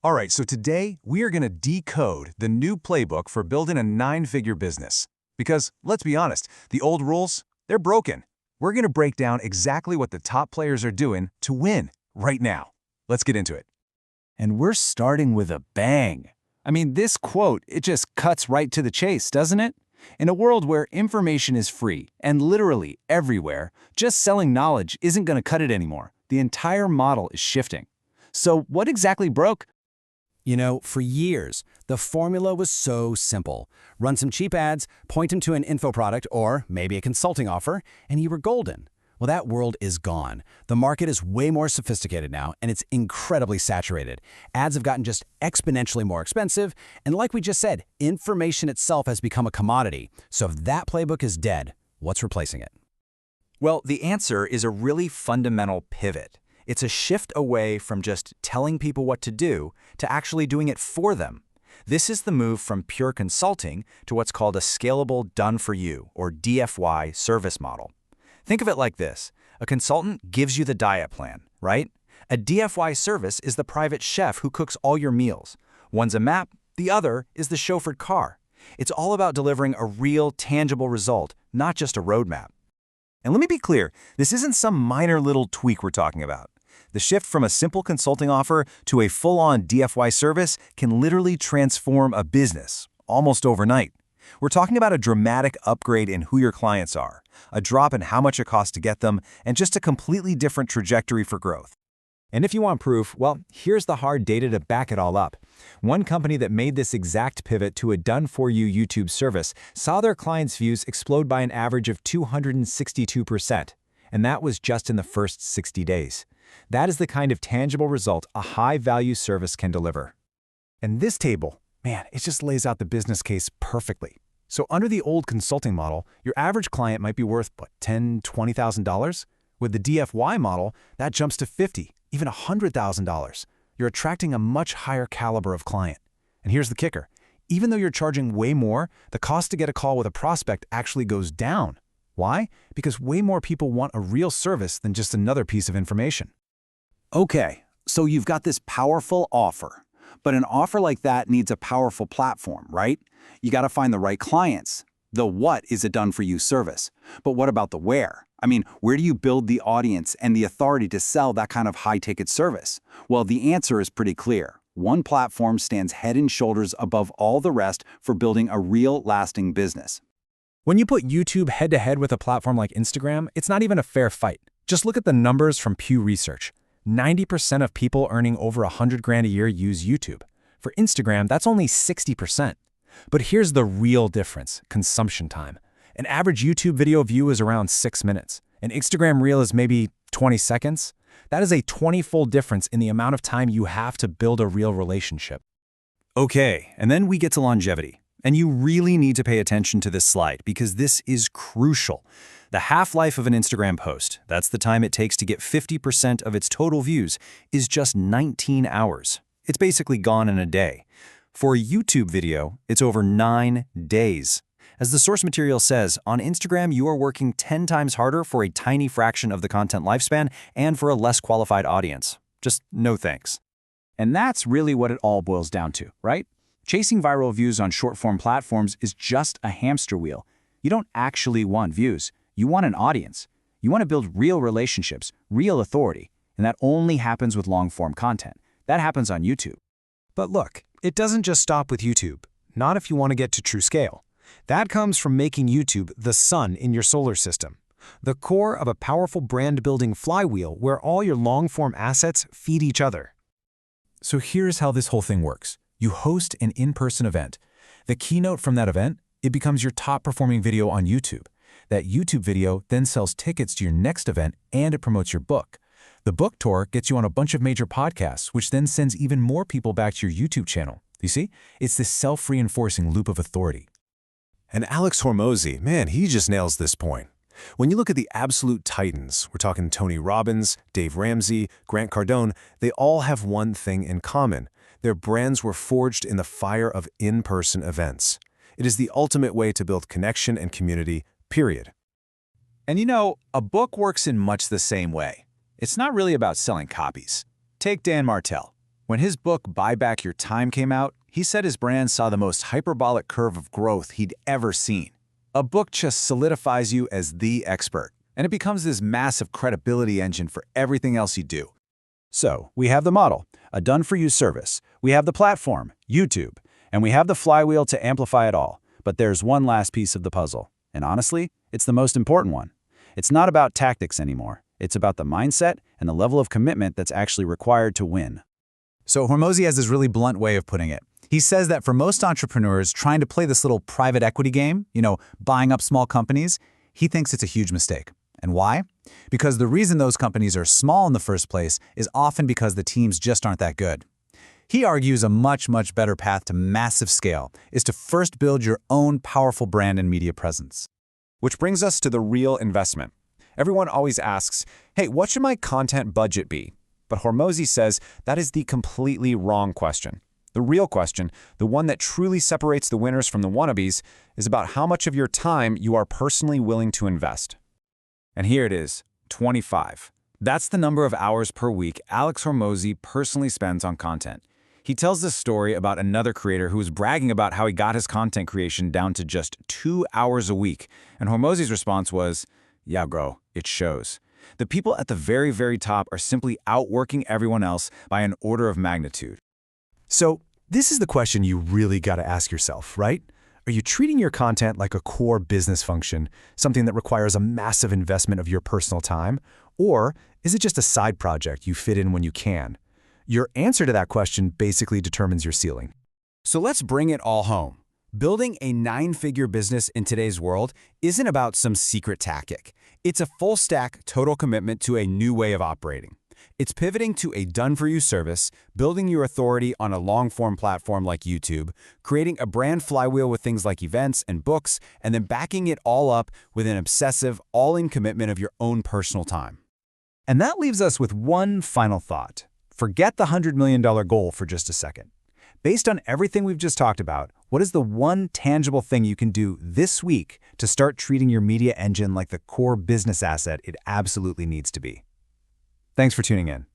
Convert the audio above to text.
All right, so today we are going to decode the new playbook for building a nine-figure business. Because, let's be honest, the old rules, they're broken. We're going to break down exactly what the top players are doing to win right now. Let's get into it. And we're starting with a bang. I mean, this quote, it just cuts right to the chase, doesn't it? In a world where information is free and literally everywhere, just selling knowledge isn't going to cut it anymore. The entire model is shifting. So what exactly broke? You know, for years, the formula was so simple. Run some cheap ads, point them to an info product or maybe a consulting offer, and you were golden. Well, that world is gone. The market is way more sophisticated now, and it's incredibly saturated. Ads have gotten just exponentially more expensive, and like we just said, information itself has become a commodity. So if that playbook is dead, what's replacing it? Well, the answer is a really fundamental pivot. It's a shift away from just telling people what to do to actually doing it for them. This is the move from pure consulting to what's called a scalable done-for-you, or DFY, service model. Think of it like this. A consultant gives you the diet plan, right? A DFY service is the private chef who cooks all your meals. One's a map, the other is the chauffeured car. It's all about delivering a real, tangible result, not just a roadmap. And let me be clear, this isn't some minor little tweak we're talking about. The shift from a simple consulting offer to a full-on DFY service can literally transform a business, almost overnight. We're talking about a dramatic upgrade in who your clients are, a drop in how much it costs to get them, and just a completely different trajectory for growth. And if you want proof, well, here's the hard data to back it all up. One company that made this exact pivot to a done-for-you YouTube service saw their clients' views explode by an average of 262%, and that was just in the first 60 days. That is the kind of tangible result a high-value service can deliver. And this table, man, it just lays out the business case perfectly. So under the old consulting model, your average client might be worth, what, $10,000, $20,000? With the DFY model, that jumps to $50,000, even $100,000. You're attracting a much higher caliber of client. And here's the kicker. Even though you're charging way more, the cost to get a call with a prospect actually goes down. Why? Because way more people want a real service than just another piece of information. Okay, so you've got this powerful offer. But an offer like that needs a powerful platform, right? You got to find the right clients. The what is a done-for-you service. But what about the where? I mean, where do you build the audience and the authority to sell that kind of high-ticket service? Well, the answer is pretty clear. One platform stands head and shoulders above all the rest for building a real, lasting business. When you put YouTube head-to-head with a platform like Instagram, it's not even a fair fight. Just look at the numbers from Pew Research. 90% of people earning over $100,000 a year use YouTube. For Instagram, that's only 60%. But here's the real difference: consumption time. An average YouTube video view is around 6 minutes. An Instagram reel is maybe 20 seconds. That is a 20-fold difference in the amount of time you have to build a real relationship. Okay, and then we get to longevity. And you really need to pay attention to this slide because this is crucial. The half-life of an Instagram post, that's the time it takes to get 50% of its total views, is just 19 hours. It's basically gone in a day. For a YouTube video, it's over 9 days. As the source material says, on Instagram you are working 10 times harder for a tiny fraction of the content lifespan and for a less qualified audience. Just no thanks. And that's really what it all boils down to, right? Chasing viral views on short-form platforms is just a hamster wheel. You don't actually want views. You want an audience. You want to build real relationships, real authority, and that only happens with long-form content. That happens on YouTube. But look, it doesn't just stop with YouTube. Not if you want to get to true scale. That comes from making YouTube the sun in your solar system, the core of a powerful brand-building flywheel where all your long-form assets feed each other. So here's how this whole thing works. You host an in-person event. The keynote from that event, it becomes your top-performing video on YouTube. That YouTube video then sells tickets to your next event and it promotes your book. The book tour gets you on a bunch of major podcasts, which then sends even more people back to your YouTube channel. You see? It's this self-reinforcing loop of authority. And Alex Hormozi, man, he just nails this point. When you look at the absolute titans, we're talking Tony Robbins, Dave Ramsey, Grant Cardone, they all have one thing in common. Their brands were forged in the fire of in-person events. It is the ultimate way to build connection and community, period. And you know, a book works in much the same way. It's not really about selling copies. Take Dan Martell. When his book Buy Back Your Time came out, he said his brand saw the most hyperbolic curve of growth he'd ever seen. A book just solidifies you as the expert, and it becomes this massive credibility engine for everything else you do. So, we have the model, a done-for-you service. We have the platform, YouTube, and we have the flywheel to amplify it all. But there's one last piece of the puzzle, and honestly, it's the most important one. It's not about tactics anymore. It's about the mindset and the level of commitment that's actually required to win. So Hormozi has this really blunt way of putting it. He says that for most entrepreneurs trying to play this little private equity game, buying up small companies, he thinks it's a huge mistake. And why? Because the reason those companies are small in the first place is often because the teams just aren't that good. He argues a much, much better path to massive scale is to first build your own powerful brand and media presence. Which brings us to the real investment. Everyone always asks, hey, what should my content budget be? But Hormozi says that is the completely wrong question. The real question, the one that truly separates the winners from the wannabes, is about how much of your time you are personally willing to invest. And here it is, 25. That's the number of hours per week Alex Hormozi personally spends on content. He tells this story about another creator who was bragging about how he got his content creation down to just 2 hours a week. And Hormozi's response was, yeah, bro, it shows. The people at the very, very top are simply outworking everyone else by an order of magnitude. So, this is the question you really got to ask yourself, right? Are you treating your content like a core business function, something that requires a massive investment of your personal time? Or is it just a side project you fit in when you can? Your answer to that question basically determines your ceiling. So let's bring it all home. Building a 9-figure business in today's world isn't about some secret tactic. It's a full-stack, total commitment to a new way of operating. It's pivoting to a done-for-you service, building your authority on a long-form platform like YouTube, creating a brand flywheel with things like events and books, and then backing it all up with an obsessive, all-in commitment of your own personal time. And that leaves us with one final thought. Forget the $100 million goal for just a second. Based on everything we've just talked about, what is the one tangible thing you can do this week to start treating your media engine like the core business asset it absolutely needs to be? Thanks for tuning in.